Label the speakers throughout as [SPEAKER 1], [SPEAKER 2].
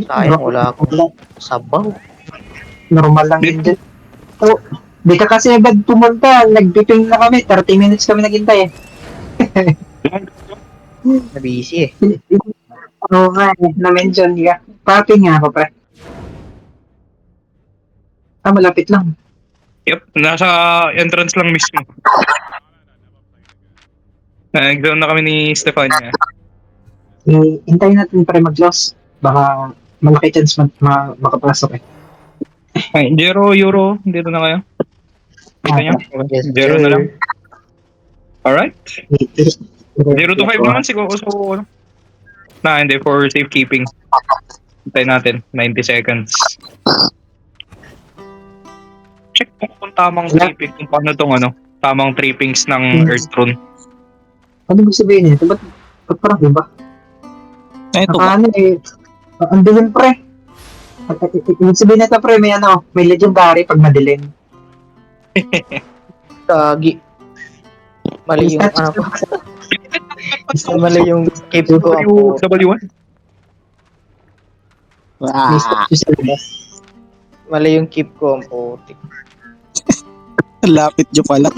[SPEAKER 1] Sayang, wala akong sabaw.
[SPEAKER 2] Normal lang yun dyan. So, di ka kasi agad pumunta. Nag-piping na kami. 30 minutes kami naghintay eh.
[SPEAKER 1] Nabisi eh.
[SPEAKER 2] Oo nga eh. Na-mention ka. Paping nga ako pre. Malapit lang.
[SPEAKER 3] Yep, nasa entrance lang mismo. Nag-down na kami ni Stefania.
[SPEAKER 2] Hintayin natin pre mag-loss. Baka malaki chance makapasok eh.
[SPEAKER 3] Ay, Euro, dito na kayo. Dito niya?
[SPEAKER 1] Yes,
[SPEAKER 3] Zero
[SPEAKER 1] sir.
[SPEAKER 3] na lang. Alright. 0 to 5 naman
[SPEAKER 2] sih.
[SPEAKER 3] siguro. So, hindi, for safekeeping. Hintay natin, 90 seconds. Check kung tamang tripping, kung paano tong tamang trippings ng Earthrune.
[SPEAKER 2] Ano ibig sabihin nito? Ba't parang iba?
[SPEAKER 3] Ito ba?
[SPEAKER 2] Ano eh, ang dilim pre. Ibig sabihin nito pre, may legendary pag madilim.
[SPEAKER 1] Kagi. Mali yung ano ko. Mali yung cape ko.
[SPEAKER 3] W1?
[SPEAKER 1] Mali yung keep ko. Ang putik.
[SPEAKER 4] Lapit nyo pala.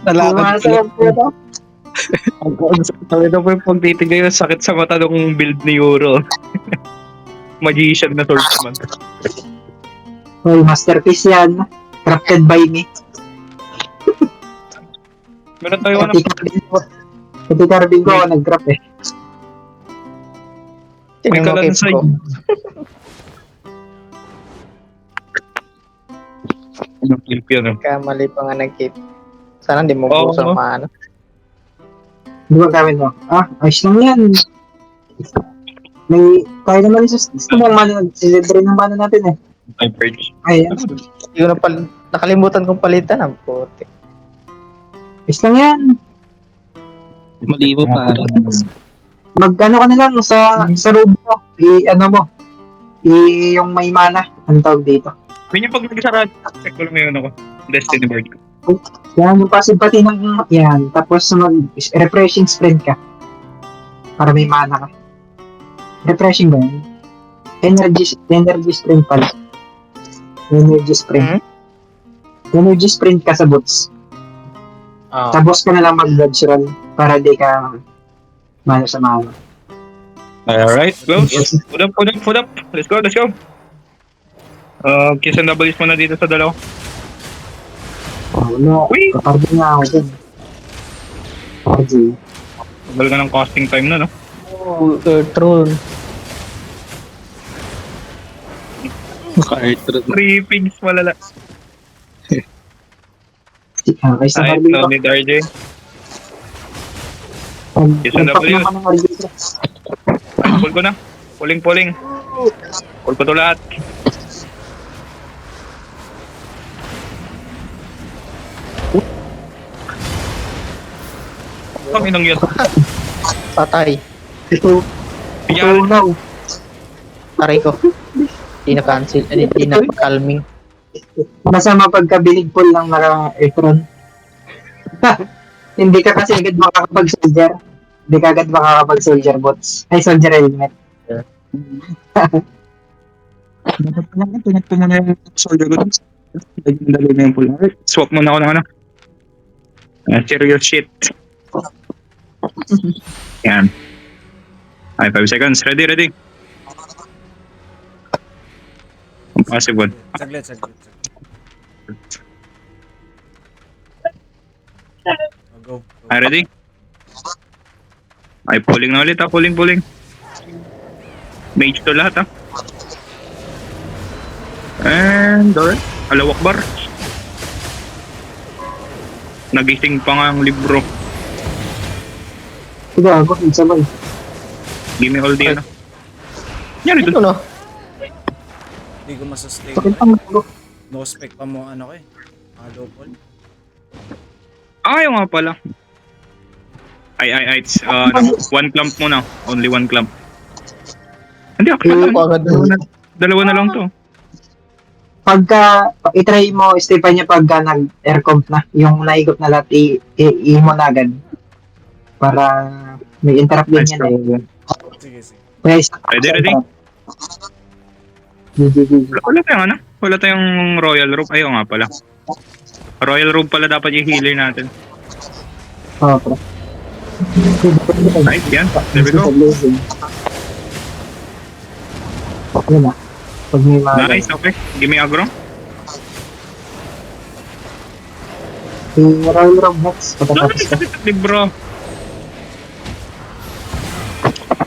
[SPEAKER 4] Nalaman ko.
[SPEAKER 3] Ito po yung pagtitigay yung sakit sa mata ng build ni Euro. Magician na swordsman.
[SPEAKER 2] Well, masterpiece yan. Crafted by me.
[SPEAKER 3] Meron tayo
[SPEAKER 2] Pati carbing ko ako nag-craft eh.
[SPEAKER 3] may
[SPEAKER 1] Tingnan mo cape
[SPEAKER 3] kalansay.
[SPEAKER 1] ko.
[SPEAKER 3] Anong clip yan?
[SPEAKER 1] Kamali pa nga nag-cape. Sana hindi mo
[SPEAKER 3] Oo.
[SPEAKER 1] busang maano.
[SPEAKER 2] Di ba gamit mo? Ayos lang yan. Tayo naman gusto mong mana, silibre ng mana natin eh.
[SPEAKER 3] Ay, purge.
[SPEAKER 2] Ayan.
[SPEAKER 1] Hindi ko nakalimutan kong palitan. Ang putik.
[SPEAKER 2] Ayos lang yan.
[SPEAKER 4] Malibo pa.
[SPEAKER 2] Mag-ano ka na lang sa room mo. Yung may mana. Ang tawag dito.
[SPEAKER 3] Yun yung pag nagsara, check ko lang ngayon ako. Destiny board.
[SPEAKER 2] Yan, yung passive pati ng yan. Tapos refreshing sprint ka. Para may mana ka. Refreshing ba yan? Energy sprint pala. Energy sprint. Energy sprint ka sa boots. Tapos ka na lang mag-dodge run para di ka mana sa mana.
[SPEAKER 3] Alright, close. Food up. Let's go. Kiss and doubles mo na dito sa dalaw.
[SPEAKER 2] No.
[SPEAKER 3] Uy!
[SPEAKER 2] Kapardo nga ako dun. RG.
[SPEAKER 3] Tagal ka ng casting time na, no?
[SPEAKER 1] Earthrune.
[SPEAKER 4] Naka-Earthrune.
[SPEAKER 3] 3 pigs malala.
[SPEAKER 2] Kaya sa
[SPEAKER 3] Ay,
[SPEAKER 2] Barbie
[SPEAKER 3] no
[SPEAKER 2] ko.
[SPEAKER 3] need RJ. Yes, and
[SPEAKER 2] Nagpak
[SPEAKER 3] W.
[SPEAKER 2] naman ng RG ko.
[SPEAKER 3] Pull ko na. Pull ko to lahat. Ang inang yun.
[SPEAKER 1] Patay.
[SPEAKER 2] Ito
[SPEAKER 3] Yan.
[SPEAKER 2] now.
[SPEAKER 1] Aray ko. Hindi na-cancel. Hindi na-calming.
[SPEAKER 2] Masama pagkabilig pool ng naka-Earthrune. Hindi ka kasi agad makakapag-soldier. Hindi ka agad makakapag-soldier bots. Ay, soldier helmet.
[SPEAKER 3] Dapat pa lang, pinag mo na yung soldier ko dun. Dali na yung pull. Swap mo na ako ng ano. Serious shit. Yan. Ay, 5 seconds. Ready. Impossible.
[SPEAKER 5] Saglit. Go.
[SPEAKER 3] Ay, ready? Ay, pulling na ulit ha. Pulling. Mage to lahat ha. And, alright. Alawak bar. Nagising pa nga ang libro.
[SPEAKER 2] Sige, ako, sabay.
[SPEAKER 3] Give me all the ano. Yan ito.
[SPEAKER 1] Ano?
[SPEAKER 5] Hindi ko masustain.
[SPEAKER 2] Sakit ang go.
[SPEAKER 5] No spec pa mo ano ko eh. Low ball.
[SPEAKER 3] Ayaw nga pala. Ay. It's, one clump muna. Only one clump. Hindi, actually, dalawa na lang to.
[SPEAKER 2] Pagka, itry mo, Stefan niya pagka nag-air comp na, yung naigop na lahat, i-mo na agad. Para may interrupt din yan eh.
[SPEAKER 5] Sige.
[SPEAKER 2] Kaya isa.
[SPEAKER 3] Ready?
[SPEAKER 2] GG.
[SPEAKER 3] Wala tayong ano? Wala tayong Royal Robe. Ayaw nga pala. Royal Robe pala dapat yung healer natin.
[SPEAKER 2] Oo, pre.
[SPEAKER 3] Nice, yan. There we go.
[SPEAKER 2] Yun na. Pag may mga...
[SPEAKER 3] Nice, okay. Give me aggro.
[SPEAKER 2] Yung Royal Rob next. Patapos ka.
[SPEAKER 3] Libro.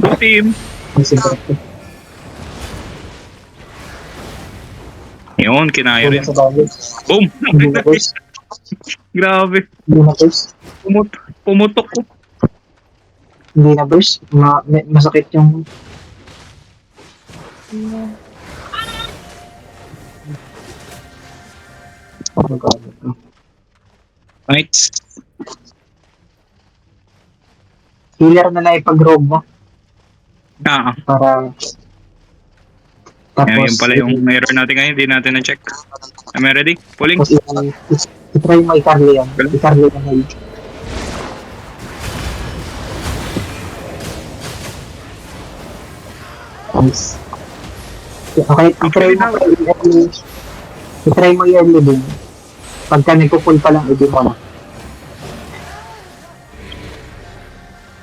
[SPEAKER 3] Go team.
[SPEAKER 2] Ang simple.
[SPEAKER 3] Yun, kinaya rin.
[SPEAKER 2] Sa bagay.
[SPEAKER 3] Boom!
[SPEAKER 2] Hindi na first.
[SPEAKER 3] Grabe.
[SPEAKER 2] Hindi na first.
[SPEAKER 3] Pumutok ko.
[SPEAKER 2] Hindi na burst. Masakit yung... Oh my God.
[SPEAKER 3] Nice.
[SPEAKER 2] Healer na lang ipag-rob mo
[SPEAKER 3] Ah,
[SPEAKER 2] para...
[SPEAKER 3] yan, yun pala yung error natin ngayon. Hindi natin na-check. Am I ready? Pulling.
[SPEAKER 2] Tapos i-try mo i-carry yan. I-carry yung health. Nice. Okay, i-try mo i-early din. Pagka nagpo-pull pa lang, i-di mo na.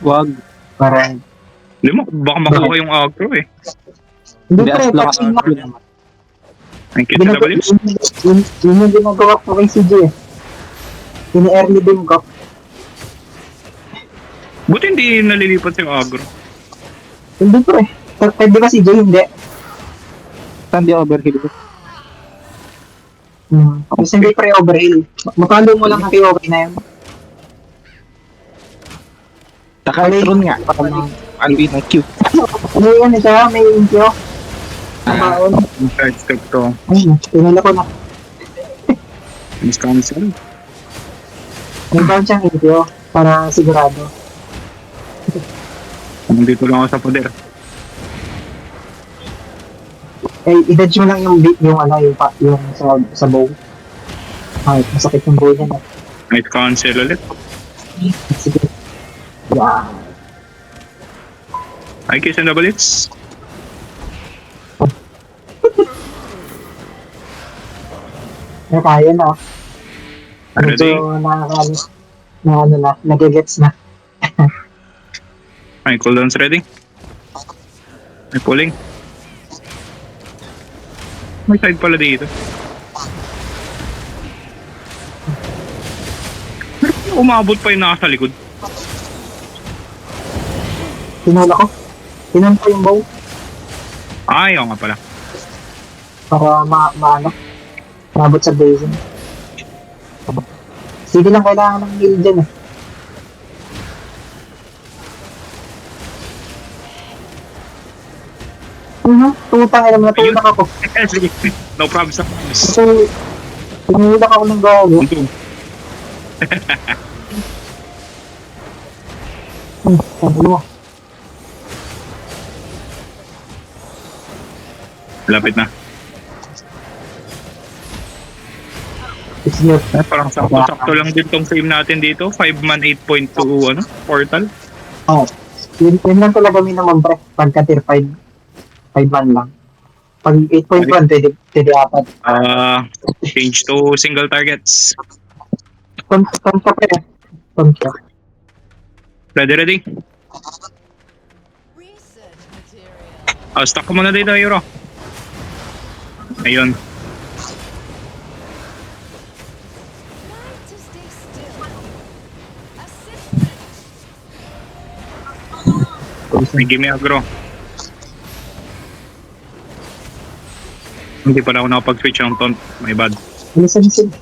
[SPEAKER 4] Wag.
[SPEAKER 2] Para...
[SPEAKER 3] Hindi mo, baka makuha yung aggro eh.
[SPEAKER 2] Hindi
[SPEAKER 4] Hindi,
[SPEAKER 2] pre,
[SPEAKER 4] as long as
[SPEAKER 2] kasi
[SPEAKER 3] Thank you, W.
[SPEAKER 2] yun yung ginagawa ko kay CJ eh. Ini-early din ko.
[SPEAKER 3] Buti hindi nalilipat yung aggro.
[SPEAKER 2] Hindi pre. Pwede ba CJ? Hindi.
[SPEAKER 4] Saan di overheal ko?
[SPEAKER 2] Kasi hindi pre overheal. Makalo mo lang ang okay na yun.
[SPEAKER 4] Naka-tron nga. Ano yun ang cute.
[SPEAKER 2] May ano siya, may intro. Kabaon.
[SPEAKER 3] Charge step to.
[SPEAKER 2] Ay, tinala ko na.
[SPEAKER 3] Miss cancel.
[SPEAKER 2] May bound siyang intro para sigurado.
[SPEAKER 3] Nandito lang ako sa poder.
[SPEAKER 2] Eh, i-dodge mo lang yung ano, yung sa bow. Ay, masakit yung bow niya na.
[SPEAKER 3] Miss cancel ulit.
[SPEAKER 2] Sige. Yeah.
[SPEAKER 3] Ay, kiss and double hits.
[SPEAKER 2] May kaya na.
[SPEAKER 3] Ready?
[SPEAKER 2] Medyo nakakano. Na ano na, nagigets na.
[SPEAKER 3] Ay, cooldowns ready. Ay, pulling. May side pala dito. Umabot pa yung nasa likod.
[SPEAKER 2] Tinula ko. Tinan ko yung bow
[SPEAKER 3] Ay, oo nga pala.
[SPEAKER 2] para maano. Mabot sa basin. Sige lang, kailangan ng heal dyan eh. Tutang alam na tulak ako.
[SPEAKER 3] Sige, no problem sa
[SPEAKER 2] Kasi tinulak ako ng gago. Ano?
[SPEAKER 3] Lapit na.
[SPEAKER 2] It's your...
[SPEAKER 3] Parang sakto-sakto lang din tong save natin dito. 5-man 8.2 ano, portal.
[SPEAKER 2] Oh. Yun lang talaga minimum pre. Pagka tier 5. 5 man lang. Pag 8.1, pwede apat.
[SPEAKER 3] Change to single targets.
[SPEAKER 2] Kontra pre. Kontra.
[SPEAKER 3] Ready?
[SPEAKER 6] Research material.
[SPEAKER 3] Stock ko muna dito, Euro. Ayun.
[SPEAKER 6] Try to stay still. Assistant.
[SPEAKER 3] Give me aggro. Hindi pala ako nakapag-switch ng taunt. My bad.
[SPEAKER 2] Listen. Okay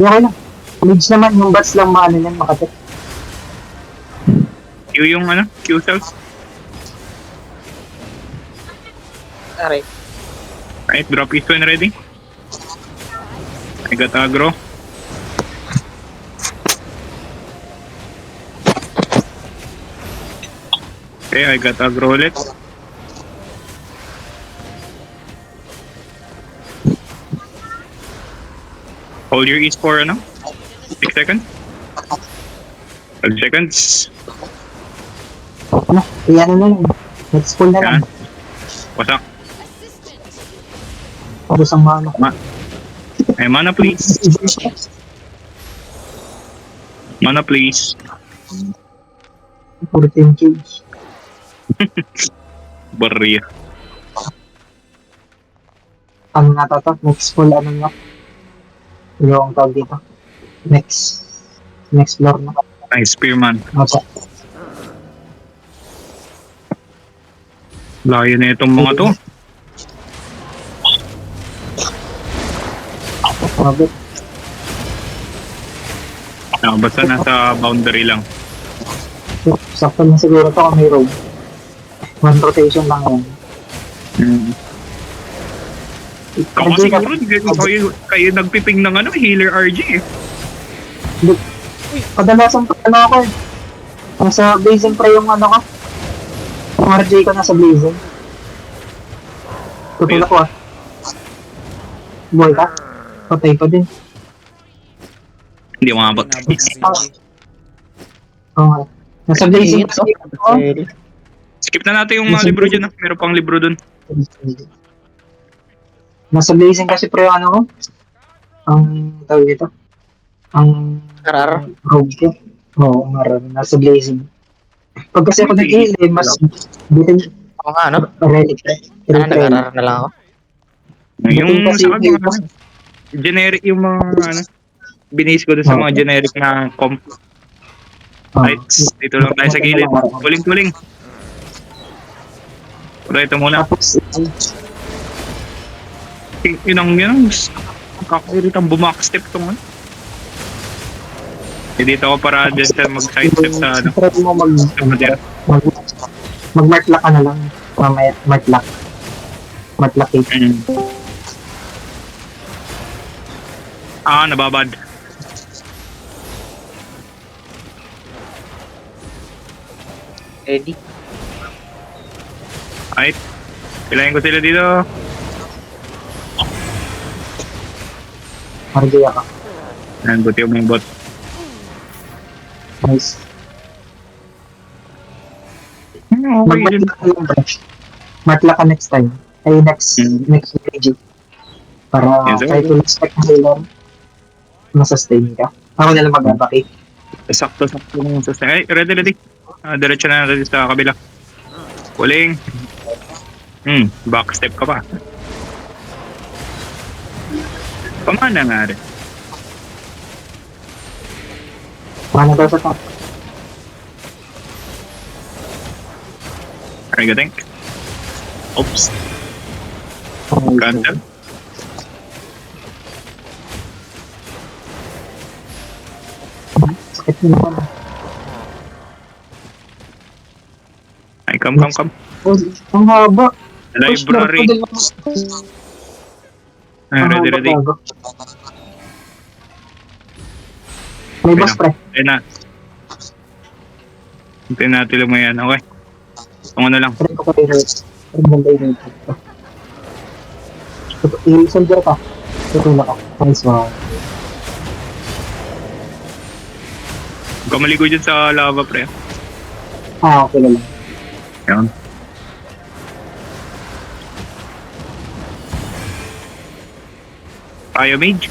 [SPEAKER 2] lang. Mage naman, yung bats lang maano yan, makatik.
[SPEAKER 3] Q yung ano? Q cells.
[SPEAKER 1] Aray.
[SPEAKER 3] Right, drop is when ready. I got aggro. Okay, I got aggro ulit. Hold your E's for ano? 6 seconds. 5 seconds.
[SPEAKER 2] Ano? Iyan na lang. Next pull na lang.
[SPEAKER 3] Yan. Wasak.
[SPEAKER 6] Assistant.
[SPEAKER 2] Tapos ang mana.
[SPEAKER 3] Eh, mana please. Mana please.
[SPEAKER 2] 14 kills.
[SPEAKER 3] Barrier.
[SPEAKER 2] Ano na to? Next pull ano na? Yung tawag dito. Next floor na.
[SPEAKER 3] Ay, Spearman.
[SPEAKER 2] Opo.
[SPEAKER 3] Layo na itong mga to.
[SPEAKER 2] Mabit.
[SPEAKER 3] Basta nasa boundary lang.
[SPEAKER 2] Sakto na siguro to kung may rogue. One rotation lang yan.
[SPEAKER 3] Ako kasi kayo nagpiping ng healer RG eh.
[SPEAKER 2] Kadalasan pa ako eh. Nasa blazing pa yung ko. Yung RJ ko nasa blazing. Tutulak ko ah. Boy ka? Patay pa din.
[SPEAKER 3] Hindi umabot.
[SPEAKER 5] Inabot ng CG.
[SPEAKER 2] Oo nga. Nasa blazing pa ako.
[SPEAKER 3] Skip na natin yung mga libro dyan. Meron pang libro dun.
[SPEAKER 2] Nasa blazing kasi pre yung ko. Ang tawag dito. Ang
[SPEAKER 1] Karar.
[SPEAKER 2] rogue ko. Oo, nasa blazing. Pag kasi ako nag-heal mas butin
[SPEAKER 1] Ako nga, ano?
[SPEAKER 2] relic.
[SPEAKER 1] Nag-karar na lang ako.
[SPEAKER 3] Yung
[SPEAKER 2] kasi
[SPEAKER 3] sa mga generic yung mga binase ko dun sa mga generic na comp. Lights. Dito lang tayo sa gilid. Kuling-kuling. Pero ito muna.
[SPEAKER 2] Tapos,
[SPEAKER 3] Yun. Kakairitan bumakstep tong ano. Eh, dito ako para dyan sa mag-sidestep sa ano.
[SPEAKER 2] try mo mag-mark lock ka na lang. Mamaya, mark lock. Mark lock it.
[SPEAKER 3] Nababad.
[SPEAKER 1] Ready?
[SPEAKER 3] Ay, pilayin ko sila dito.
[SPEAKER 2] RJ ako.
[SPEAKER 3] Ayan, buti yung bot.
[SPEAKER 2] Nice.
[SPEAKER 3] Okay,
[SPEAKER 2] Mag-mark
[SPEAKER 3] dun.
[SPEAKER 2] lock ka lang, bro. Mark lock ka next time. Ay, next PG. Para
[SPEAKER 3] Yes, sir.
[SPEAKER 2] kahit yung expect na healer, masustain ka. Ako na lang mag-advocate.
[SPEAKER 3] Sakto ng sustain. Ay, ready. Diretso na natin sa kabila. Kuling. Backstep ka pa. Pamana nga rin.
[SPEAKER 2] Mana daw sa top.
[SPEAKER 3] Ay, gating. Oops. Cancel.
[SPEAKER 2] Sakit mo naman.
[SPEAKER 3] Ay, come.
[SPEAKER 2] Oh, ang haba.
[SPEAKER 3] Library. Ay, ready.
[SPEAKER 2] May boss pre.
[SPEAKER 3] Ayun na. Hintayin natin lang mo yan. Okay. Kung ano lang.
[SPEAKER 2] Try ko kayo rate. Try mo ba yung rate? I-soldier ka. Tutulak ako. Nice one.
[SPEAKER 3] Huwag ka maligo dyan sa lava, pre.
[SPEAKER 2] Okay na lang.
[SPEAKER 3] Yan. Tayo, mage.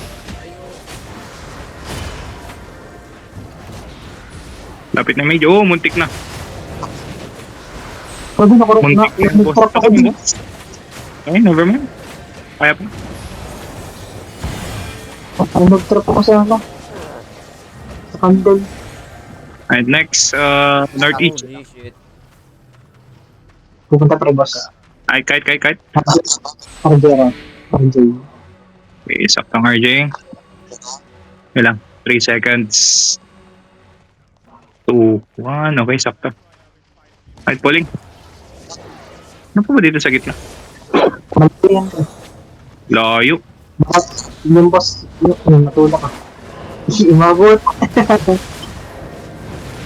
[SPEAKER 3] Lapit na mage. Oh, muntik na.
[SPEAKER 2] Pwede nakurot na.
[SPEAKER 3] Muntik na, boss. Ako yung boss. Okay, never mind. Kaya pa.
[SPEAKER 2] Ang nag-trap ako sa ano. Sa candle.
[SPEAKER 3] And next, northeast.
[SPEAKER 5] Holy shit.
[SPEAKER 2] Pupunta pre boss.
[SPEAKER 3] Ay, kite.
[SPEAKER 2] Arjera. RJ.
[SPEAKER 3] Okay, saktong RJ. Ilang? 3 seconds. 2, 1. Okay, sakto. Kite pulling. Ano po ba dito sa gitna?
[SPEAKER 2] Malaki yan pre.
[SPEAKER 3] Layo.
[SPEAKER 2] Bakit yung boss, yung matulak ka. Imabot.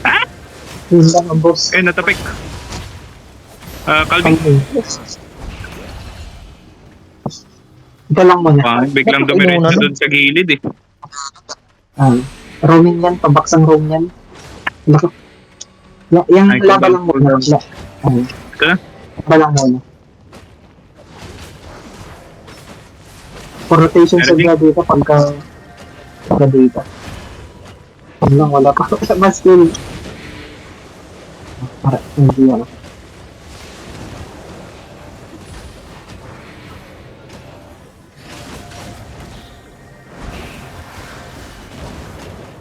[SPEAKER 3] Ah?
[SPEAKER 2] Yun lang ang boss.
[SPEAKER 3] Eh, natapik. Calvin.
[SPEAKER 2] Ito lang muna.
[SPEAKER 3] Biglang dumiretso doon sa gilid eh.
[SPEAKER 2] Roaming yan, pabaksang roam yan. Laki. Yung
[SPEAKER 3] Ay,
[SPEAKER 2] laba
[SPEAKER 3] kung
[SPEAKER 2] lang muna.
[SPEAKER 3] Ito na.
[SPEAKER 2] Ba lang muna. For rotation sa
[SPEAKER 3] Ready?
[SPEAKER 2] data pagka data. Yun lang, wala pa. Mas still. Para, hindi ano.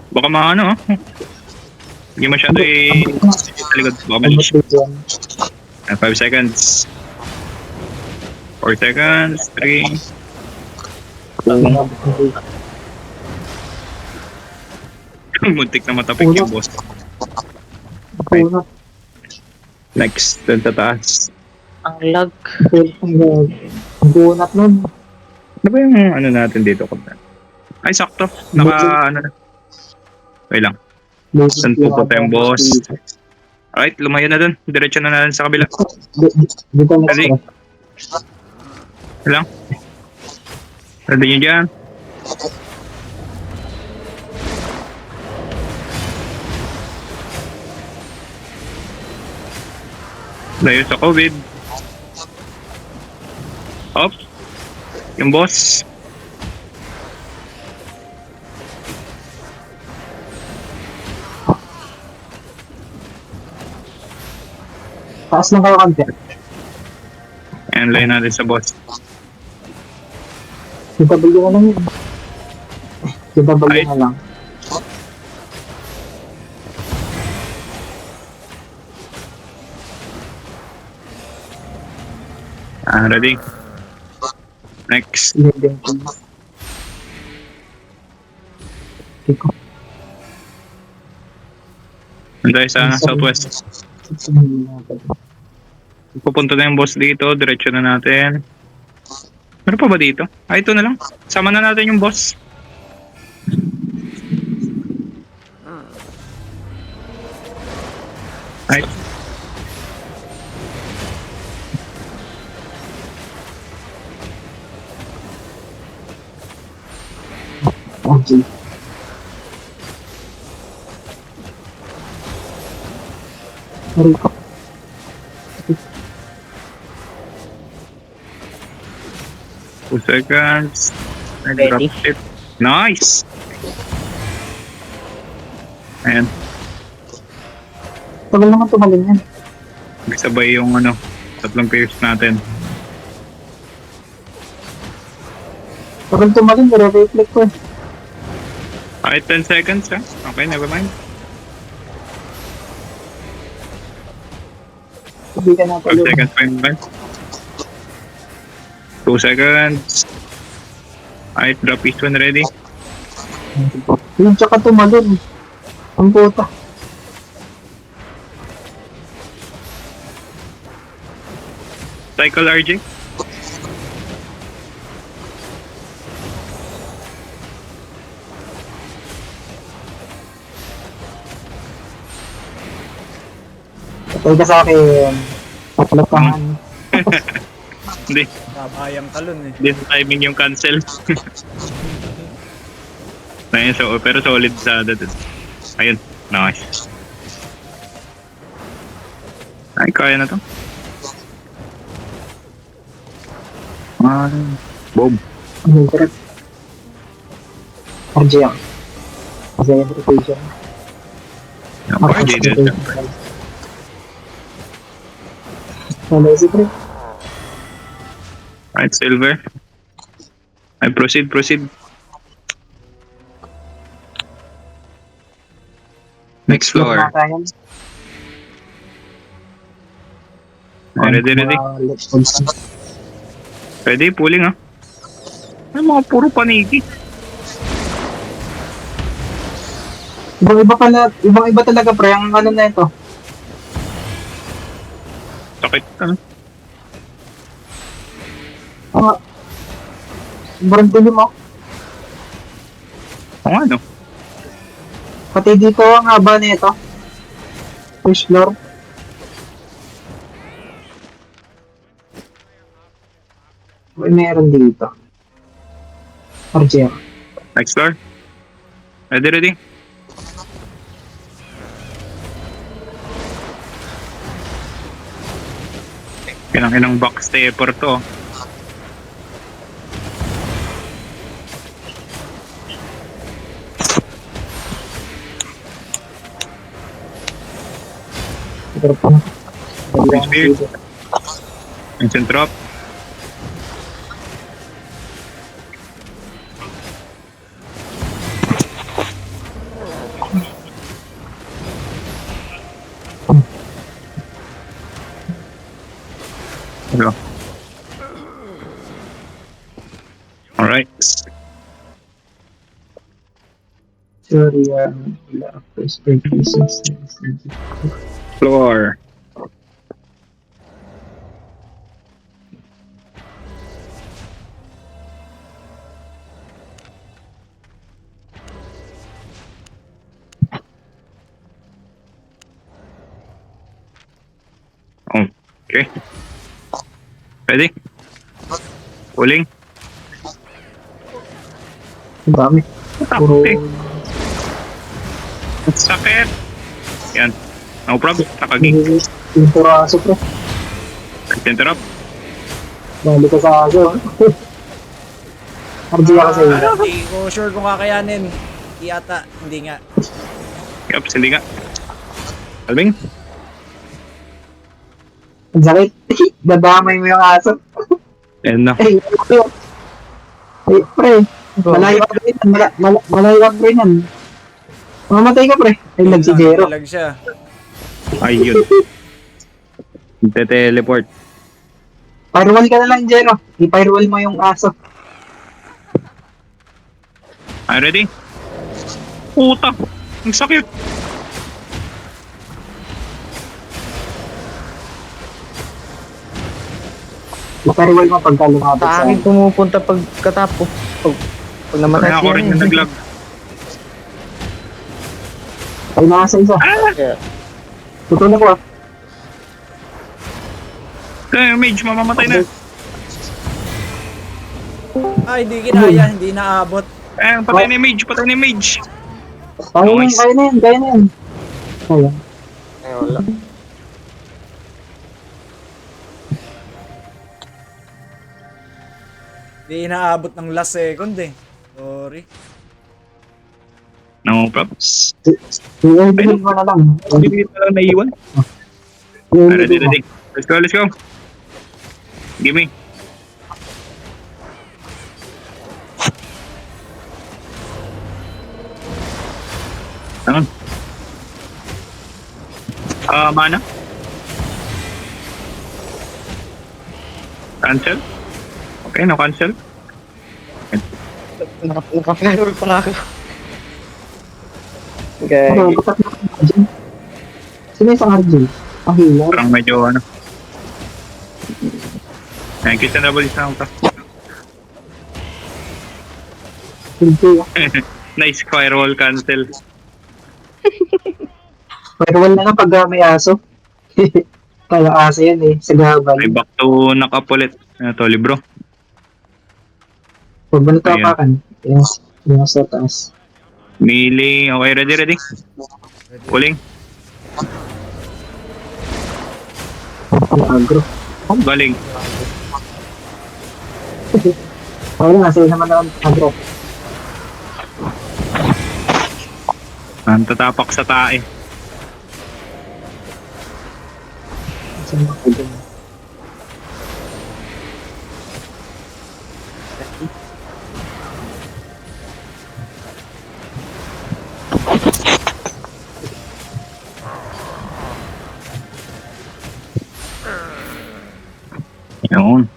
[SPEAKER 3] Baka maano, oh. Hindi masyado sa likod. Baka
[SPEAKER 2] Almost
[SPEAKER 3] malis.
[SPEAKER 2] dito yan.
[SPEAKER 3] 5 seconds. 4 seconds. 3. Muntik na matapik yung boss.
[SPEAKER 2] Punat.
[SPEAKER 3] Next, dun sa taas.
[SPEAKER 1] Ang lag.
[SPEAKER 2] Ang punat nun.
[SPEAKER 3] Ano ba yung ano natin dito? Ay, sakto. Ano na. Wait lang. Saan pupunta yung boss? Alright, lumayo na dun. Diretso na natin sa kabila.
[SPEAKER 2] Dito na
[SPEAKER 3] Ready? Lang. Ready nyo dyan? Layo sa COVID. Up. Yung boss.
[SPEAKER 2] Taas lang kayo konti.
[SPEAKER 3] Ayan, layo natin sa boss.
[SPEAKER 2] CW na lang yun. CW
[SPEAKER 3] Ay.
[SPEAKER 2] na lang.
[SPEAKER 3] Ready? Next.
[SPEAKER 2] Leading ko. Tiko.
[SPEAKER 3] Tayo sa southwest. Pupunta na yung boss dito. Diretso na natin. Ano pa ba dito? Ito na lang. Sama na natin yung boss. Ay.
[SPEAKER 2] Okay. Rico.
[SPEAKER 3] 2 seconds. I
[SPEAKER 1] Ready?
[SPEAKER 3] dropped it. Nice! Ayan.
[SPEAKER 2] Tagal naman tumalin yan.
[SPEAKER 3] Sabay yung tatlong pairs natin.
[SPEAKER 2] Tagal tumalin, nare-reflect ko eh.
[SPEAKER 3] Okay, 10 seconds ha. Okay, never mind.
[SPEAKER 2] Hindi ka na
[SPEAKER 3] 5 seconds pa yun. 2 seconds. Alright, drop each one ready.
[SPEAKER 2] Yung tsaka tumalin. Ang puta.
[SPEAKER 3] Cycle RJ.
[SPEAKER 2] Patay ka sa akin. Paplatangan.
[SPEAKER 3] Hindi,
[SPEAKER 5] Kabayang talon eh.
[SPEAKER 3] hindi sa timing yung cancel. Ayun, pero solid sa dito. Ayun, nice. Ay, kaya na to. Boom.
[SPEAKER 2] Ano yung correct? RJ ako. Kasi yung rotation.
[SPEAKER 3] RJ dito.
[SPEAKER 2] Wala si Pre.
[SPEAKER 3] Alright, silver. Ay, proceed. Next floor. Ay, ready. Ready, pulling ha. Ay, mga puro paniki.
[SPEAKER 2] Ibang-iba talaga pre, ang ano na ito.
[SPEAKER 3] Sakit ka.
[SPEAKER 2] Sobrang dilim ako.
[SPEAKER 3] O nga, no?
[SPEAKER 2] Pati dito ang haba na ito. First floor. May meron dito. RJ.
[SPEAKER 3] Next floor. Ready. Ilang backstepper to.
[SPEAKER 2] Pero pa.
[SPEAKER 3] Spear. Ancient drop. Go. Alright.
[SPEAKER 2] Sorry, wala ako expectations.
[SPEAKER 3] Floor. Okay. Ready? Pulling.
[SPEAKER 2] Ang dami. Puro,
[SPEAKER 3] Okay. Sakit. Yan. No problem. Nakagig.
[SPEAKER 2] yung puro aso pre.
[SPEAKER 3] Interrupt.
[SPEAKER 2] Balik ka sa aso. RG ako sa iyo.
[SPEAKER 5] Hindi ko sure kung kakayanin. Hindi ata. Hindi nga.
[SPEAKER 3] Yups, hindi nga. Alving?
[SPEAKER 2] Ang sakit. Dadamay mo yung aso.
[SPEAKER 3] Yan na.
[SPEAKER 2] Ay, pre. Malayo ka rin. Malayo ka rin yan. Mamatay ka pre. Ay, nagsigero.
[SPEAKER 5] Talag siya.
[SPEAKER 3] Ayun. Teleport.
[SPEAKER 2] Firewall ka na lang, Jero. I-firewall mo yung aso.
[SPEAKER 3] Are ready? Puta. Ang sakit.
[SPEAKER 2] I-firewall mo pagka lumabot
[SPEAKER 1] Sa
[SPEAKER 2] sa
[SPEAKER 1] akin pumupunta pagkatapo. Pag namatay
[SPEAKER 3] Kaya ako rin yung naglag.
[SPEAKER 2] Ay, nasa isa.
[SPEAKER 1] Kaya,
[SPEAKER 2] Tutunan ko ah.
[SPEAKER 3] Kaya mage, mamamatay na.
[SPEAKER 5] Ay, hindi kinaya. Hindi naabot.
[SPEAKER 3] Eh, patay na yung mage, patay na yung mage.
[SPEAKER 2] Kaya na
[SPEAKER 3] Nice.
[SPEAKER 2] kaya na kaya na yan. Kaya.
[SPEAKER 1] ay wala.
[SPEAKER 5] Hindi inaabot ng last second eh. Sorry.
[SPEAKER 3] No problems.
[SPEAKER 2] I-ending mo na lang.
[SPEAKER 3] Hindi ko lang naiwan. Ready,
[SPEAKER 2] I-ending mo.
[SPEAKER 3] ready. Let's go, let's go. Give me. Ano? Mana? Cancel? Okay, no cancel.
[SPEAKER 1] Naka-firewall pala ako. Okay.
[SPEAKER 2] Ano, ba't na RJ? Sino yung RJ? Ang healer?
[SPEAKER 3] Parang medyo ano. Thank you sa nabalis na ako.
[SPEAKER 2] Hindi ah.
[SPEAKER 3] Nice firewall cancel.
[SPEAKER 2] Firewall na lang pag may aso. Kaya aso yan eh. Sa gabal.
[SPEAKER 3] Ay, back to nakapulit. Ano to, libro?
[SPEAKER 2] Huwag mo natapakan. Yes. Yung sa taas.
[SPEAKER 3] Melee. Okay, ready, ready? Pulling.
[SPEAKER 2] Ang agro.
[SPEAKER 3] Galing.
[SPEAKER 2] Wala nga, sa'yo naman ang agro.
[SPEAKER 3] Ang tatapak sa tae.
[SPEAKER 2] Saan mo agro?
[SPEAKER 3] Yun.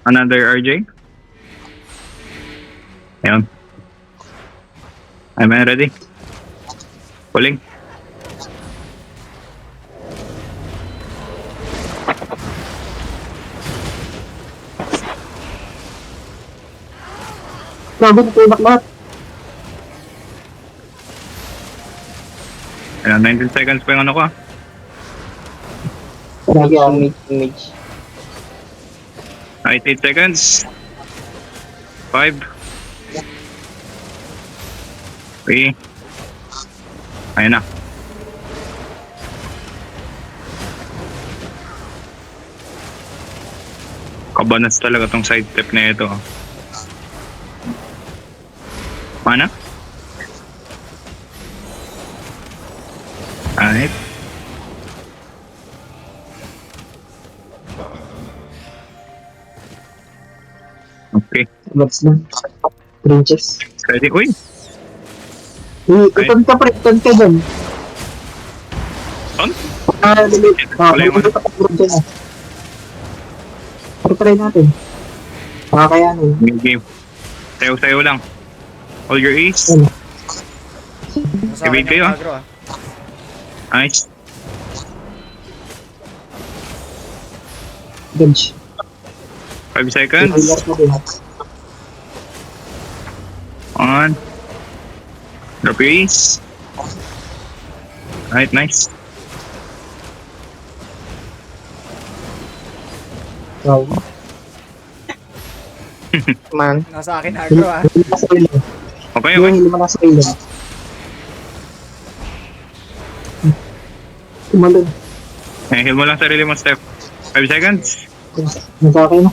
[SPEAKER 3] Another RJ? Yun. Am I ready? Pulling.
[SPEAKER 2] Grabe, tutulak lahat.
[SPEAKER 3] Ayan, 19 seconds pa yung ano ko ah.
[SPEAKER 2] Grabe ah.
[SPEAKER 1] Image.
[SPEAKER 3] 8 seconds. 5, Okay. Ayun na. Kabanas talaga tong side step na ito. Mana? Alright. Okay.
[SPEAKER 2] What's lang? Princess.
[SPEAKER 3] Ready? Uy!
[SPEAKER 2] Iton ka pre, iton ka dyan.
[SPEAKER 3] On?
[SPEAKER 2] Wala yung ano. Pero try natin. Makakayanin.
[SPEAKER 3] Game. Sayo-sayo lang. Hold your ace.
[SPEAKER 2] Ayun.
[SPEAKER 5] Sa akin
[SPEAKER 3] Ibig kayo,
[SPEAKER 5] yung
[SPEAKER 3] ah.
[SPEAKER 5] agro, ah.
[SPEAKER 3] Nice.
[SPEAKER 2] Bench.
[SPEAKER 3] 5 seconds.
[SPEAKER 2] Hilar ka din.
[SPEAKER 3] On. Drop your ace. Alright, nice.
[SPEAKER 2] Wow.
[SPEAKER 1] Man.
[SPEAKER 5] Nasa akin agro, ah.
[SPEAKER 2] Hili mo na sa ilong.
[SPEAKER 3] Okay,
[SPEAKER 2] Yung
[SPEAKER 3] okay.
[SPEAKER 2] hili mo na sa ilong. Tumalun.
[SPEAKER 3] Eh, heal mo lang sarili mo, Steph. 5 seconds.
[SPEAKER 2] Nagkakay na.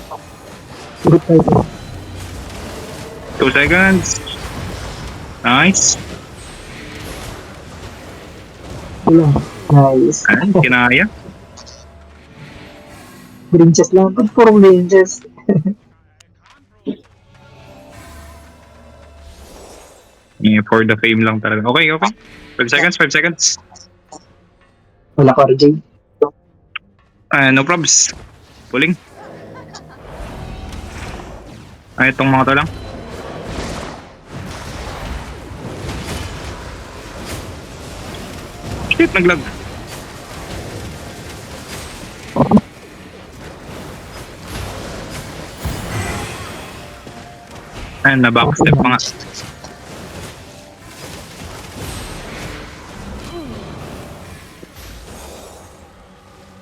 [SPEAKER 2] Good tayo.
[SPEAKER 3] 2 seconds. Nice.
[SPEAKER 2] Ilang. Nice.
[SPEAKER 3] Ayan, kinaya.
[SPEAKER 2] Princess lang. Ba't puro princess?
[SPEAKER 3] Yeah, for the fame lang talaga. Okay, okay. 5 seconds, 5 seconds.
[SPEAKER 2] Wala ko, RJ.
[SPEAKER 3] No probs. Pulling. Ay, itong mga to lang. Shit, naglag. Ayun, na-backstep pa nga.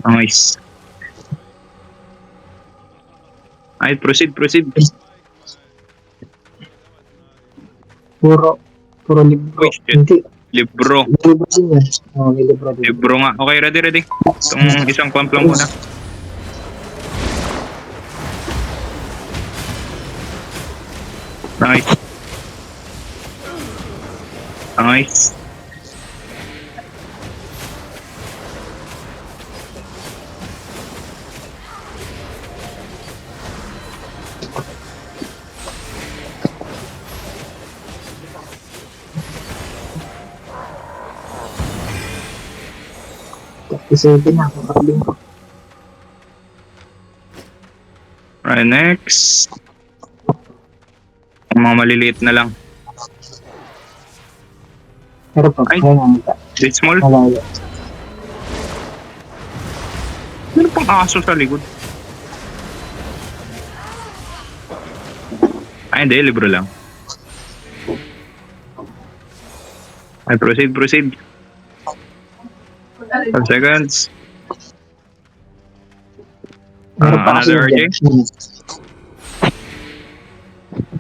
[SPEAKER 3] Nice. Ay, proceed.
[SPEAKER 2] Puro libro.
[SPEAKER 3] Uy, shit.
[SPEAKER 2] Hindi.
[SPEAKER 3] Libro.
[SPEAKER 2] Libro din yan. Oh, may libro din.
[SPEAKER 3] Libro nga. Okay, ready. Itong isang pump lang muna. Nice.
[SPEAKER 2] Isa din na. Kakaling ko.
[SPEAKER 3] Right, next. Ang mga maliliit na lang.
[SPEAKER 2] Pero pag
[SPEAKER 3] Ay.
[SPEAKER 2] kaya nga.
[SPEAKER 3] This small.
[SPEAKER 2] Malaya.
[SPEAKER 3] Meron pang aso sa likod. Ay, hindi. Libro lang. Ay, proceed. 5 seconds.
[SPEAKER 2] Meron pa kasi
[SPEAKER 3] Another
[SPEAKER 2] yun
[SPEAKER 3] RJ?
[SPEAKER 2] dyan.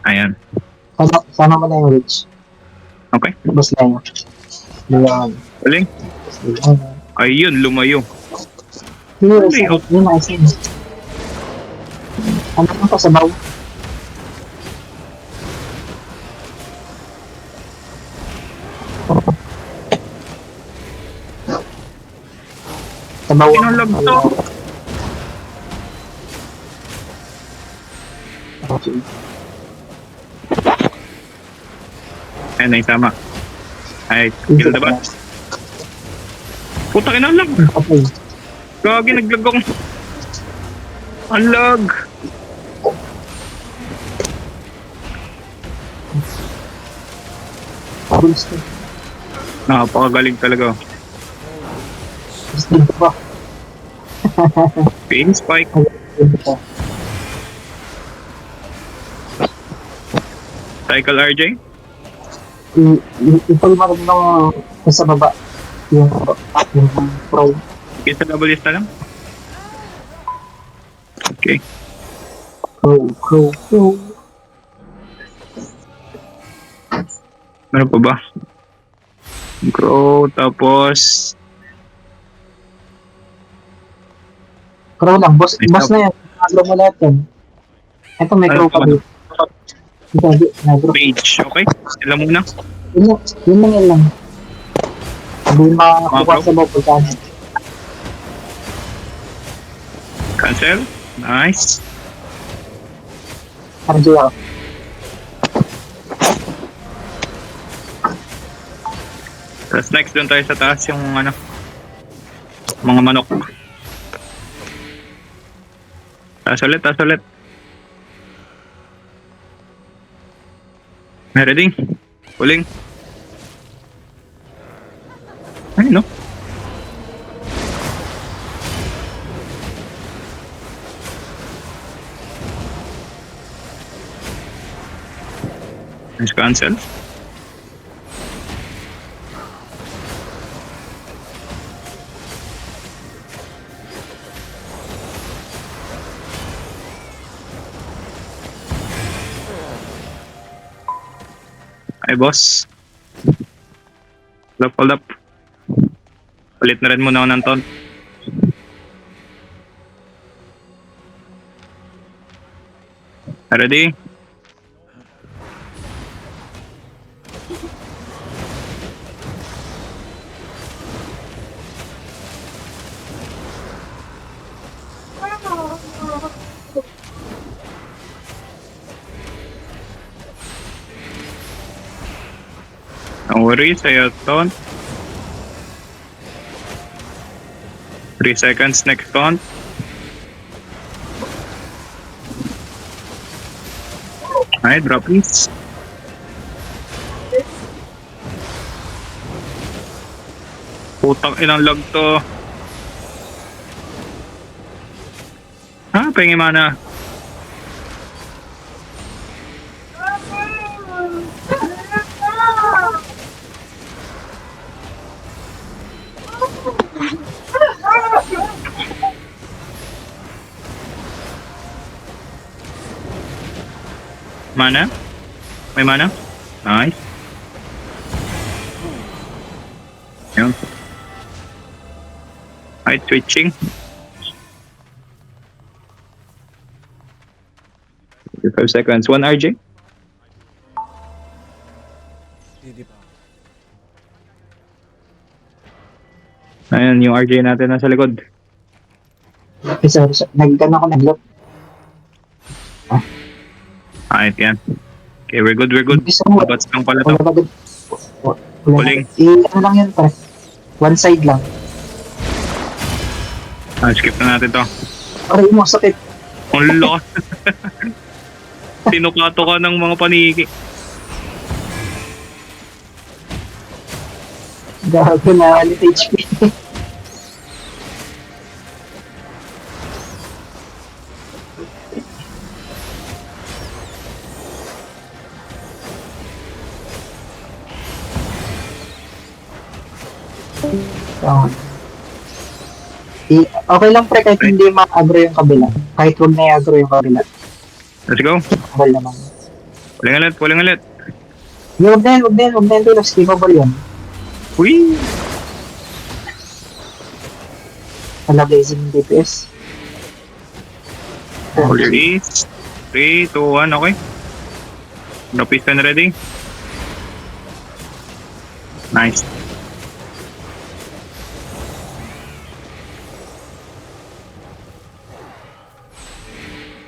[SPEAKER 3] Ayan.
[SPEAKER 2] Sana mo na yung reach.
[SPEAKER 3] Okay.
[SPEAKER 2] Boss lang. Lumayan.
[SPEAKER 3] Galing. Ayun, lumayo.
[SPEAKER 2] Yun,
[SPEAKER 3] Ay, oh.
[SPEAKER 2] yun na isin. Ano yung pasabaw? Sabaw.
[SPEAKER 3] Sinulog to.
[SPEAKER 2] Okay.
[SPEAKER 3] Ayan na yung tama. Ay, kill the bat. Puta ka na lag.
[SPEAKER 2] Okay.
[SPEAKER 3] Gagi, naglag ako. Ang lag.
[SPEAKER 2] Gusto.
[SPEAKER 3] Napakagaling talaga.
[SPEAKER 2] Gusto ba?
[SPEAKER 3] Pain spike.
[SPEAKER 2] Gusto.
[SPEAKER 3] Cycle RJ.
[SPEAKER 2] Ipalma rin ng sa baba. Yung pro.
[SPEAKER 3] Isa W's na lang. Okay.
[SPEAKER 2] Pro.
[SPEAKER 3] Ano pa ba? Grow, tapos...
[SPEAKER 2] Crow lang, boss
[SPEAKER 3] May
[SPEAKER 2] boss na yan. Agro mo lahat yan. Ito may
[SPEAKER 3] Ano
[SPEAKER 2] crow
[SPEAKER 3] pa
[SPEAKER 2] pa
[SPEAKER 3] ba?
[SPEAKER 2] dito. Ito, nagro.
[SPEAKER 3] Page, okay? Sila muna.
[SPEAKER 2] Yun lang yan lang. Hindi makakuha
[SPEAKER 3] Crow?
[SPEAKER 2] sa loob pagkaan.
[SPEAKER 3] Cancel. Nice.
[SPEAKER 2] RJ ako.
[SPEAKER 3] Tapos next doon tayo sa taas yung ano, mga manok. Taas ulit, taas ulit. Ready? Puling. Ay, no? Nice cancel. Ay, boss. Hold up. Palit na rin muna ako ng taunt. Ready? Don't worry, sa'yo taunt. 3 seconds next taunt. Alright, drop please. Putang ilang lag to. Pengi mana? Mana? May mana? Nice. Yun. Right, switching. 5 seconds. 1 RJ.
[SPEAKER 5] Hindi pa.
[SPEAKER 3] Ayan, yung RJ natin nasa likod.
[SPEAKER 2] Sorry. Nag-gano ako nag-loop.
[SPEAKER 3] Alright, yan. Okay, we're good, we're good.
[SPEAKER 2] Gusto mo,
[SPEAKER 3] Babats lang pala to.
[SPEAKER 2] wala ba din?
[SPEAKER 3] Huling.
[SPEAKER 2] Ano lang yun, pre? One side lang.
[SPEAKER 3] Skip na natin to.
[SPEAKER 2] Aray mo, sakit.
[SPEAKER 3] Ang lakas. Sinukato ka ng mga paniki.
[SPEAKER 2] Gago na, halit HP. So, okay lang pre kahit hindi ma-agro yung kabila. Kahit huwag na i-agro yung kabila.
[SPEAKER 3] Let's go.
[SPEAKER 2] Okay naman.
[SPEAKER 3] Puling ulit.
[SPEAKER 2] Yung huwag na yun. Skippable yun.
[SPEAKER 3] Uy!
[SPEAKER 2] Wala blazing yung DPS.
[SPEAKER 3] Hold your ease. 3, 2, 1, okay. Drop piston ready. Nice.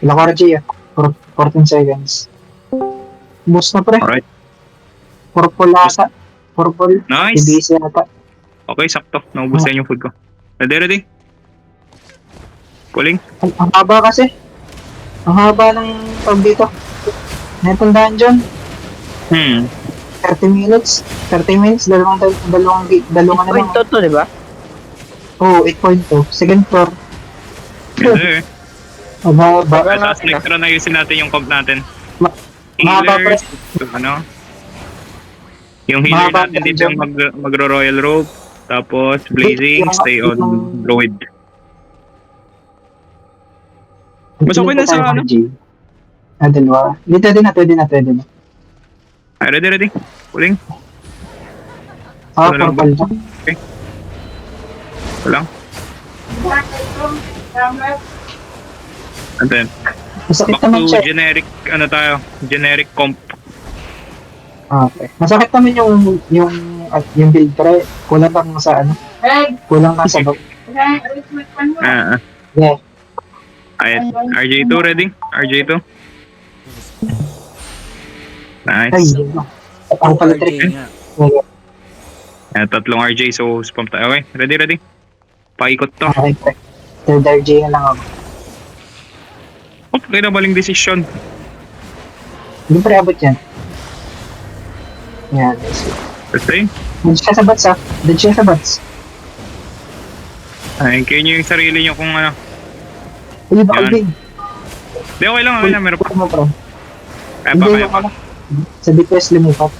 [SPEAKER 2] Ilang ko RG ah. 14 seconds. Boost na pre.
[SPEAKER 3] Alright.
[SPEAKER 2] Purple ata. Purple.
[SPEAKER 3] Nice.
[SPEAKER 2] TBC ata.
[SPEAKER 3] Okay, sakto. Naubos na yung food ko. Ready. Puling.
[SPEAKER 2] Ang haba kasi. Ang haba ng tawag dito. Netong dungeon. 30 minutes. 30 minutes. Dalawang ano lang.
[SPEAKER 1] Point to, di ba?
[SPEAKER 2] Oo, 8.2. Second floor.
[SPEAKER 3] Yes,
[SPEAKER 2] Ang haba.
[SPEAKER 1] Baka
[SPEAKER 3] Tapos
[SPEAKER 1] natin
[SPEAKER 3] next round ayusin natin yung comp natin.
[SPEAKER 2] Mahaba pre.
[SPEAKER 3] Healers. Ano? Yung healer
[SPEAKER 2] Mahaba
[SPEAKER 3] natin dito yung magro-royal rope. Tapos blazing, stay on druid. Mas okay na sa ano?
[SPEAKER 2] Dalawa. Pwede na.
[SPEAKER 3] Ay, ready. Puling.
[SPEAKER 2] Ah,
[SPEAKER 3] Ano lang ba?
[SPEAKER 2] purple na.
[SPEAKER 3] Walang. And then,
[SPEAKER 2] Masakit
[SPEAKER 3] back
[SPEAKER 2] naman
[SPEAKER 3] to
[SPEAKER 2] siya.
[SPEAKER 3] generic, ano tayo, generic comp.
[SPEAKER 2] Ah, okay. Masakit naman yung build pre. Kulang lang sa ano. Kulang lang sa bag.
[SPEAKER 3] Ah,
[SPEAKER 2] Yeah.
[SPEAKER 3] ay, RJ2 ready? RJ2.
[SPEAKER 2] Ay,
[SPEAKER 3] Nice.
[SPEAKER 2] yun lang. Ako pala
[SPEAKER 5] RJ
[SPEAKER 2] trick.
[SPEAKER 5] nga.
[SPEAKER 3] Tatlong RJ, so spam tayo. Okay, ready. Paikot to.
[SPEAKER 2] Okay, pre. Third RJ na lang ako.
[SPEAKER 3] Oh, kaya maling decision.
[SPEAKER 2] Hindi pre abot yan. Yan. Nice.
[SPEAKER 3] Kasi,
[SPEAKER 2] Doon siya sa bats ah. Doon siya sa bats.
[SPEAKER 3] ay, kayo nyo yung sarili nyo kung ano.
[SPEAKER 2] Uy, baka
[SPEAKER 3] Yan.
[SPEAKER 2] game.
[SPEAKER 3] Di, okay lang, meron pa.
[SPEAKER 2] Ano pre?
[SPEAKER 3] Kaya
[SPEAKER 2] Hindi
[SPEAKER 3] pa.
[SPEAKER 2] yung ano. Sa DPS lumipat.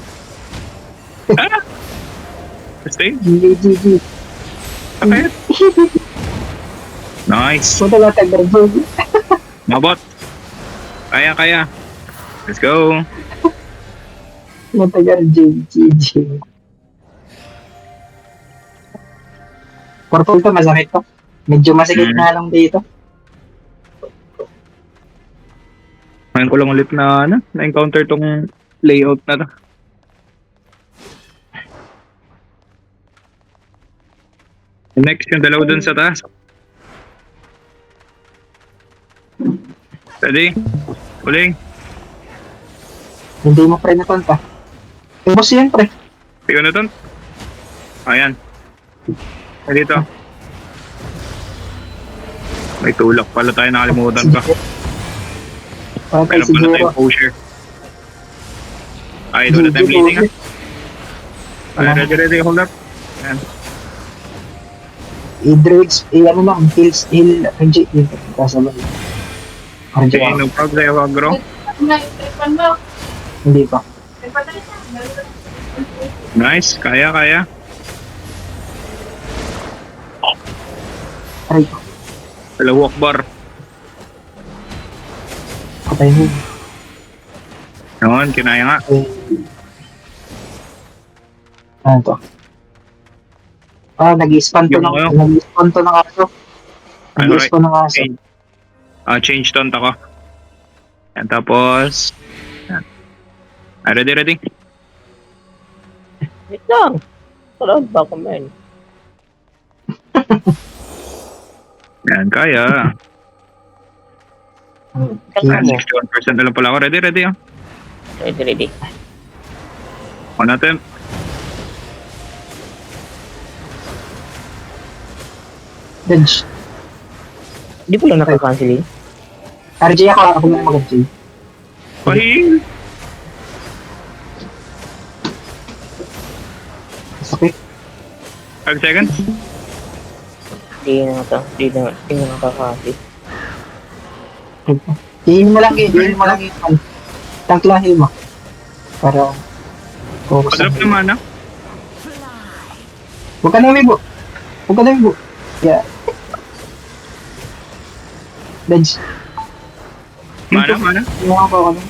[SPEAKER 3] Stay.
[SPEAKER 2] GG.
[SPEAKER 3] Okay. Nice.
[SPEAKER 2] Punta lang tayo Virgil.
[SPEAKER 3] Mabot. Kaya. Let's go.
[SPEAKER 2] Punta Virgil. GG. Purple to, masakit to. Medyo masikip na lang dito.
[SPEAKER 3] Ngayon ko lang ulit na-encounter tong layout na to. Next, yung dalawa dun sa taas. Ready? Uling.
[SPEAKER 2] Hindi mo pre na tonta. Boss yan pre.
[SPEAKER 3] Tingnan na dun. Ayan. Ay, dito. May tulak pala tayo, nakalimutan pa.
[SPEAKER 2] Patay
[SPEAKER 3] Meron pala
[SPEAKER 2] siguro.
[SPEAKER 3] tayong posture. Ay, wala tayong bleeding ah. Ay, ready, hold up. Ayan.
[SPEAKER 2] I-druids, ano lang, heal, RJ, yun, kasabay. RJ,
[SPEAKER 3] Okay, no problem, bro.
[SPEAKER 2] hindi pa.
[SPEAKER 3] Nice, kaya.
[SPEAKER 2] Aray ko,
[SPEAKER 3] Hello, walk bar.
[SPEAKER 2] patay mo.
[SPEAKER 3] Yun, kinaya nga.
[SPEAKER 2] Ano to? Ah, nag-spawn to
[SPEAKER 3] Yung
[SPEAKER 2] ng,
[SPEAKER 3] ano?
[SPEAKER 2] nag-spawn to ng aso.
[SPEAKER 3] Ano,
[SPEAKER 2] Nag-spawn ng aso.
[SPEAKER 3] Change taunt ako. Yan, tapos... Yan. Ay, ready.
[SPEAKER 1] Wait lang. Wala ba ako, man?
[SPEAKER 3] Yan, kaya.
[SPEAKER 1] Kaya mo.
[SPEAKER 3] 61% na lang pala ako. Ready ah.
[SPEAKER 1] Ready.
[SPEAKER 3] On natin.
[SPEAKER 2] Dodge.
[SPEAKER 1] Hindi ko lang nakakancel eh.
[SPEAKER 2] RJ ako na mag-RJ.
[SPEAKER 3] Pahil.
[SPEAKER 2] Sakit.
[SPEAKER 3] 5 seconds.
[SPEAKER 1] Hindi na nakakancel.
[SPEAKER 2] Hihin mo lang yun. Tangklahin mo. Para focus
[SPEAKER 3] Padrop
[SPEAKER 2] lang.
[SPEAKER 3] naman ah.
[SPEAKER 2] Huwag ka na umibo. Yeah. Dodge.
[SPEAKER 3] Mana.
[SPEAKER 2] Yung mga pa ako lang.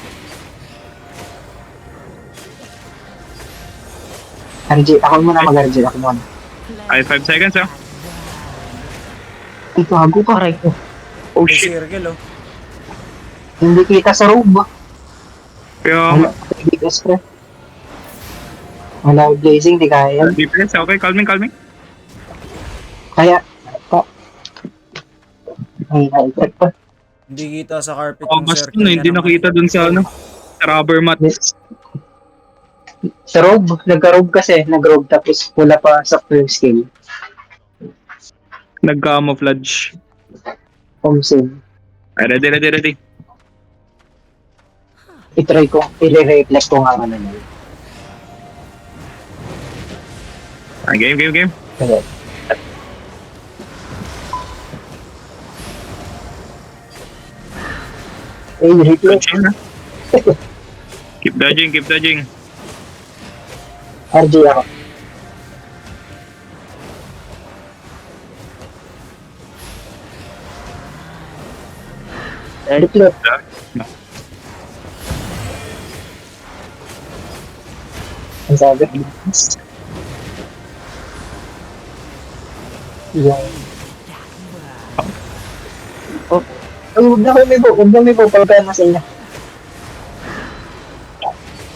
[SPEAKER 2] RJ, ako muna mag-RJ. Ako muna.
[SPEAKER 3] Ay, 5 seconds ah.
[SPEAKER 2] Ay, gago ka.
[SPEAKER 1] Aray ko.
[SPEAKER 3] Oh
[SPEAKER 5] May
[SPEAKER 3] shit.
[SPEAKER 5] circle, oh.
[SPEAKER 2] Hindi kita sa robe.
[SPEAKER 3] Kaya,
[SPEAKER 2] Wala. DPS pre. Wala blazing, di kaya yan.
[SPEAKER 3] defense, okay, calming.
[SPEAKER 2] Kaya, ay, na-effect pa.
[SPEAKER 5] Hindi kita sa carpet
[SPEAKER 3] Oh,
[SPEAKER 5] yung
[SPEAKER 3] basta
[SPEAKER 5] circle
[SPEAKER 3] na,
[SPEAKER 5] niya
[SPEAKER 3] hindi
[SPEAKER 5] naman.
[SPEAKER 3] nakita dun sa sa rubber mat.
[SPEAKER 2] Sa robe, nagka-robe kasi. Nag-robe tapos wala pa sa full scale.
[SPEAKER 3] Nag-camouflage.
[SPEAKER 2] Home save.
[SPEAKER 3] Ay, ready.
[SPEAKER 2] I-try ko, i-reflect ko nga ano na.
[SPEAKER 3] Ay, game.
[SPEAKER 2] Kaya, reflect.
[SPEAKER 3] Chill na. Keep dodging.
[SPEAKER 2] RJ ako. Reflect. Ang sabi. Yung... Oh, ay, huwag na kumibo. Huwag na kumibo. Pagkain na sa inyo.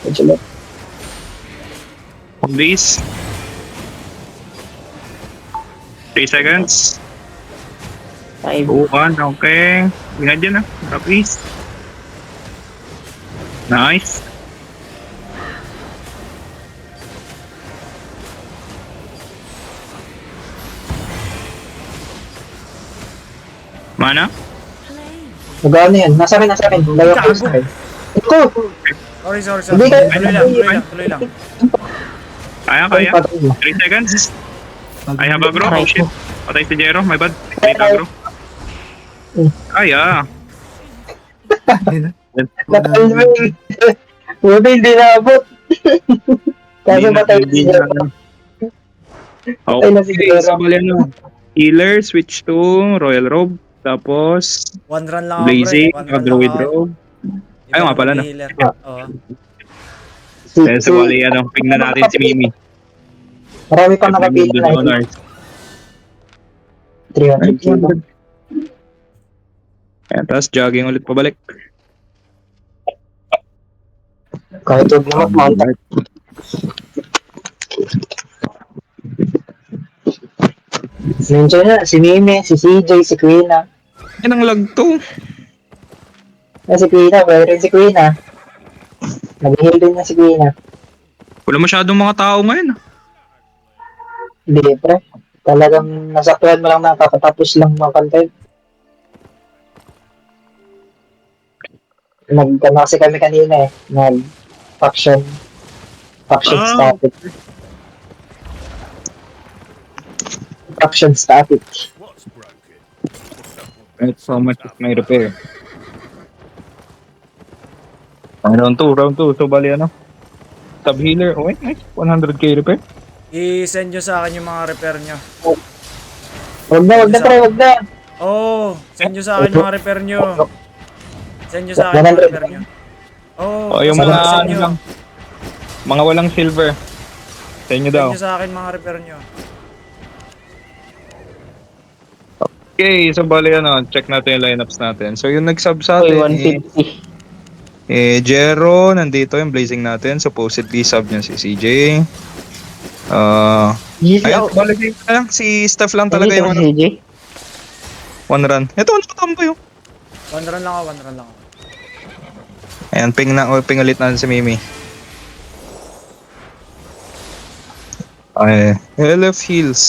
[SPEAKER 2] Medyo lang.
[SPEAKER 3] Please. 3 seconds.
[SPEAKER 1] 5.
[SPEAKER 3] 2, 1, okay. Ingat dyan ah. Please. Nice. Mana?
[SPEAKER 2] Magano yan? Nasa akin. Layo ko sa akin. Ito!
[SPEAKER 5] Sorry.
[SPEAKER 2] Hindi ka-
[SPEAKER 5] Tuloy lang.
[SPEAKER 3] Kaya. 3 seconds. I have agro. Oh shit. Patay si Jero. My bad. Wait, agro. Kaya.
[SPEAKER 2] Nakalming. Buti hindi naabot. Kaso patay si Jero. Patay na si
[SPEAKER 3] Okay,
[SPEAKER 2] Jero.
[SPEAKER 3] so bali ano. Healer, switch to Royal Robe. Tapos,
[SPEAKER 5] One run lang ako,
[SPEAKER 3] Blazing,
[SPEAKER 5] pre. One run
[SPEAKER 3] Druid
[SPEAKER 5] lang ako.
[SPEAKER 3] Robe.
[SPEAKER 5] Hindi
[SPEAKER 3] Ayun
[SPEAKER 5] ako
[SPEAKER 3] nga pala, no?
[SPEAKER 5] mag-healer. Oo.
[SPEAKER 3] Kaya sa bali ano, pingnan natin si Mimi.
[SPEAKER 2] Marami pang nakapili na ito.
[SPEAKER 3] Honors.
[SPEAKER 2] 300 kilo.
[SPEAKER 3] Ayan, tapos jogging ulit pabalik.
[SPEAKER 2] Kahit huwag na mag-mount. Nandiyan na, si Mimi, si CJ, si Quina.
[SPEAKER 3] Yan ang lag to.
[SPEAKER 2] Si Quina, pwede rin si Quina. Nag-heal din na si Quina.
[SPEAKER 3] Wala masyadong mga tao ngayon.
[SPEAKER 2] Hindi, pre. Talagang nasaktuhan mo lang na kakatapos lang mga content. Nag-ano kasi kami kanina eh. Faction static. Faction static.
[SPEAKER 3] Thanks so much with my repair. Round 2. So bali ano? Sub healer. Okay, nice. 100k repair.
[SPEAKER 5] I-send nyo sa akin yung mga repair nyo.
[SPEAKER 2] Huwag na, pre, huwag na.
[SPEAKER 5] Oh, send nyo sa akin yung mga repair nyo. Send nyo sa akin yung mga repair nyo. Oh,
[SPEAKER 3] O yung
[SPEAKER 5] send
[SPEAKER 3] mga
[SPEAKER 5] nyo.
[SPEAKER 3] ano lang. Mga walang silver. Sa inyo daw.
[SPEAKER 5] Send nyo sa akin mga repair nyo.
[SPEAKER 3] Okay, so bali ano, check natin yung lineups natin. So yung nag-sub sa
[SPEAKER 1] Uy,
[SPEAKER 3] atin
[SPEAKER 1] 150.
[SPEAKER 3] Jero, nandito yung blazing natin. Supposedly sub niya si CJ. Ayun, bali na lang. Si Steph lang talaga yung ano,
[SPEAKER 1] CJ.
[SPEAKER 3] one run. Ito, nakatampo yun.
[SPEAKER 5] One run lang ako.
[SPEAKER 3] Ayan, ping ulit natin si Mimi. Okay, LF heals.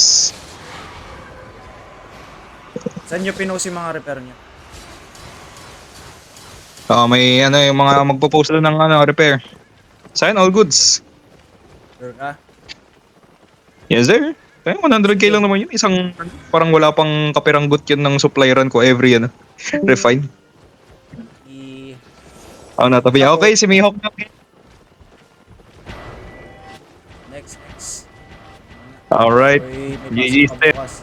[SPEAKER 5] Send nyo pinost yung mga repair nyo.
[SPEAKER 3] May ano yung mga magpo-post lang ng ano, repair. Sa akin, all goods.
[SPEAKER 5] Sure ka?
[SPEAKER 3] Yes, sir. Kaya 100k lang naman yun. Isang, parang wala pang kapiranggot yun ng supply run ko every, ano, refine. Natabi niya. Okay, si Mihawk na.
[SPEAKER 5] Next.
[SPEAKER 3] Alright.
[SPEAKER 5] Uy,
[SPEAKER 3] GG,
[SPEAKER 5] may pasok
[SPEAKER 3] Steph.
[SPEAKER 5] ka bukas.